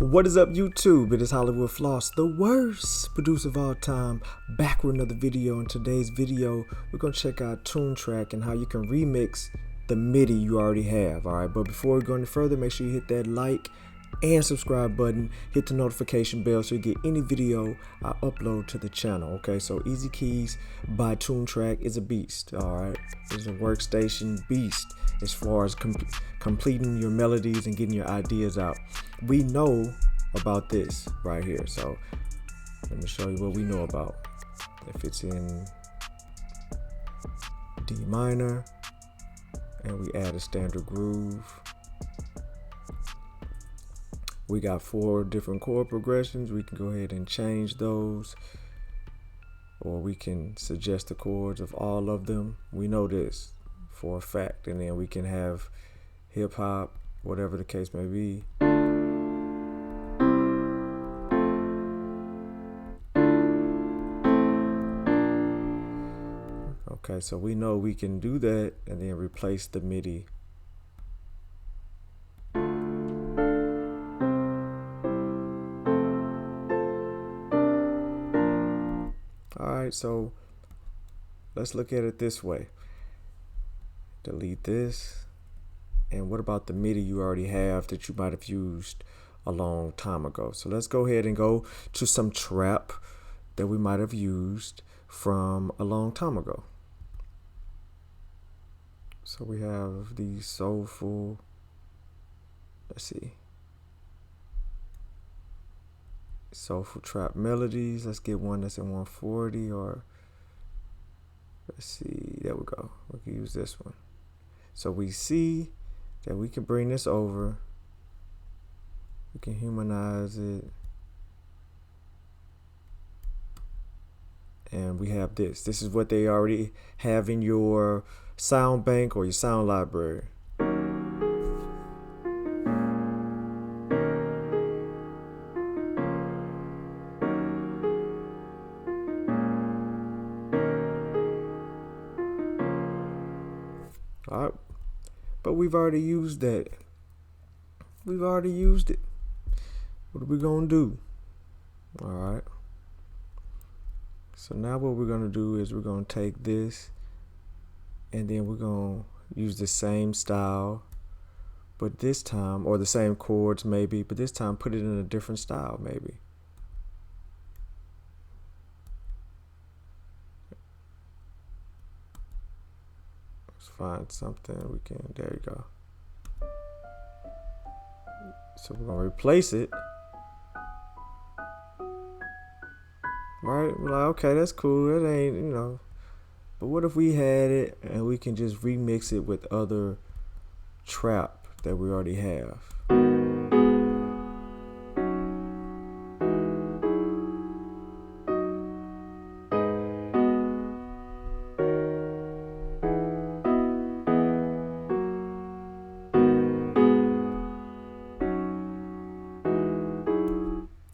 What is up, YouTube? It is HWFLOSS, the worst producer of all time, back with another video. In today's video, we're going to check out Toontrack and how you can remix the MIDI you already have. Alright, but before we go any further, make sure you hit that like and subscribe button, hit the notification bell so you get any video I upload to the channel. Okay, so EzKeys by Toontrack is a beast. Alright, it's a workstation beast as far as completing your melodies and getting your ideas out. We know about this right here, so let me show you what we know about. If it's in D minor and we add a standard groove, we got 4 different chord progressions. We can go ahead and change those, or we can suggest the chords of all of them. We know this for a fact, and then we can have hip hop, whatever the case may be. Okay, so we know we can do that and then replace the MIDI. Alright, so let's look at it this way. Delete this. And what about the MIDI you already have that you might have used a long time ago? So let's go ahead and go to some trap that we might have used from a long time ago. So we have these soulful, let's see, soulful trap melodies. Let's get one that's in 140, or let's see, there we go. We can use this one. So we see that we can bring this over. We can humanize it. And we have this. This is what they already have in your sound bank or your sound library. All right, but we've already used that. We've already used it. What are we gonna do? All right. So now what we're gonna do is we're gonna take this and then we're gonna use the same style, but this time, or the same chords maybe, but this time put it in a different style maybe. Let's find something we can, there you go. So we're gonna replace it. Right, we're like, okay, that's cool, that ain't, you know, but what if we had it and we can just remix it with other trap that we already have?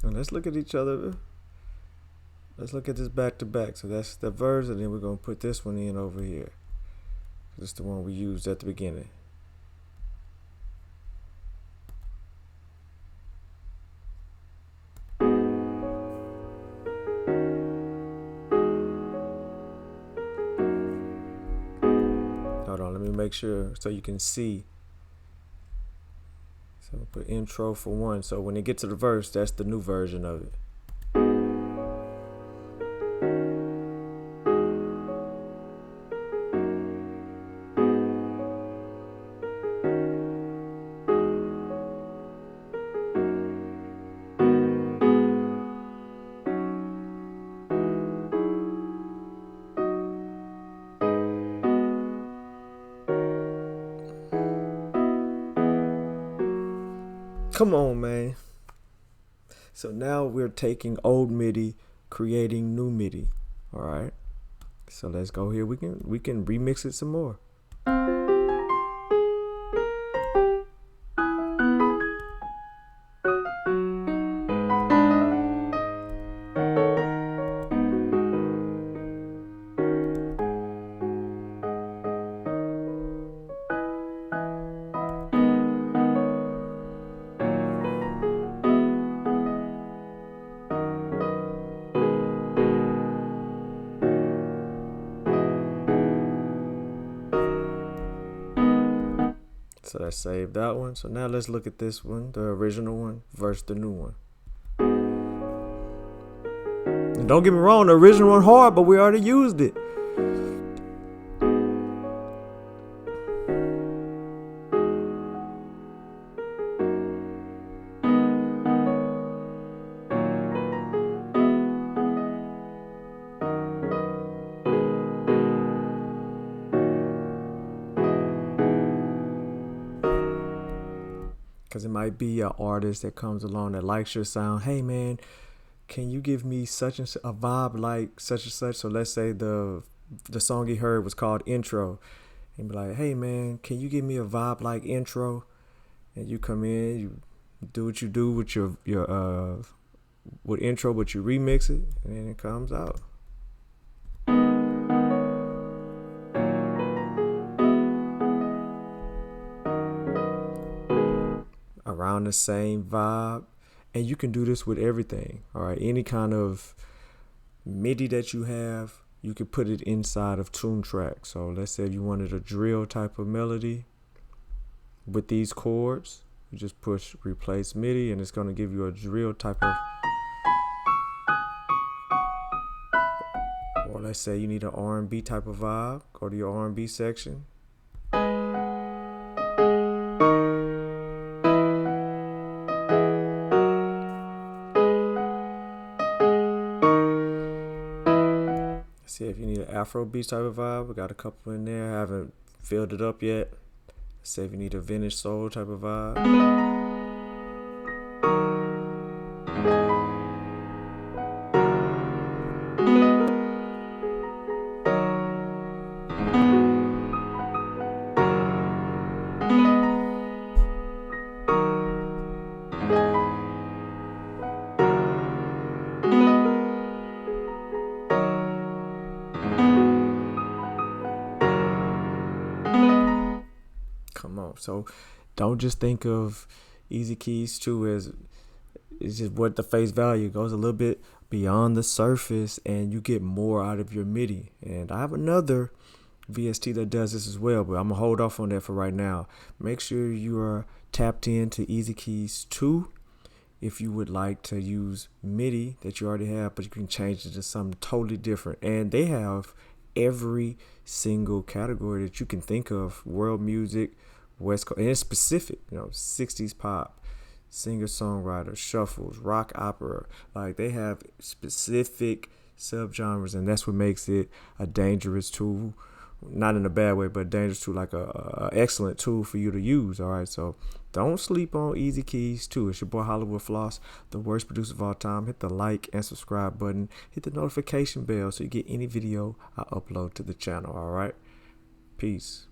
And let's look at each other. Let's look at this back to back. So that's the verse, and then we're going to put this one in over here. This is the one we used at the beginning. Hold on, let me make sure so you can see. So we'll put intro for 1. So when it gets to the verse, that's the new version of it. Come on, man. So now we're taking old MIDI, creating new MIDI. All right. So let's go here. We can remix it some more. So that saved that one. So now let's look at this one, the original one versus the new one. And don't get me wrong, the original one hard, but we already used it. Because it might be an artist that comes along that likes your sound. Hey man, can you give me such and such a vibe like such and such? So let's say the song he heard was called Intro, and be like, hey man, can you give me a vibe like Intro? And you come in, you do what you do with your with Intro, but you remix it, and then it comes out. Around the same vibe. And you can do this with everything. All right, any kind of MIDI that you have, you can put it inside of Toontrack. So let's say you wanted a drill type of melody with these chords, you just push replace MIDI and it's going to give you a drill type of, or let's say you need an R&B type of vibe, go to your R&B section. See if you need an Afrobeat type of vibe. We got a couple in there. I haven't filled it up yet. Say if you need a vintage soul type of vibe. Come on. So don't just think of EzKeys 2 as it's just what the face value goes a little bit beyond the surface and you get more out of your MIDI. And I have another VST that does this as well, but I'm gonna hold off on that for right now. Make sure you are tapped into EzKeys 2 if you would like to use MIDI that you already have, but you can change it to something totally different. And they have every single category that you can think of: world music, West Coast, and it's specific, 60s pop, singer-songwriter, shuffles, rock opera. Like, they have specific subgenres, and that's what makes it a dangerous tool. Not in a bad way, but a dangerous tool, like a excellent tool for you to use. All right, so don't sleep on EzKeys 2. It's your boy HWFLOSS, the worst producer of all time. Hit the like and subscribe button. Hit the notification bell so you get any video I upload to the channel. All right, peace.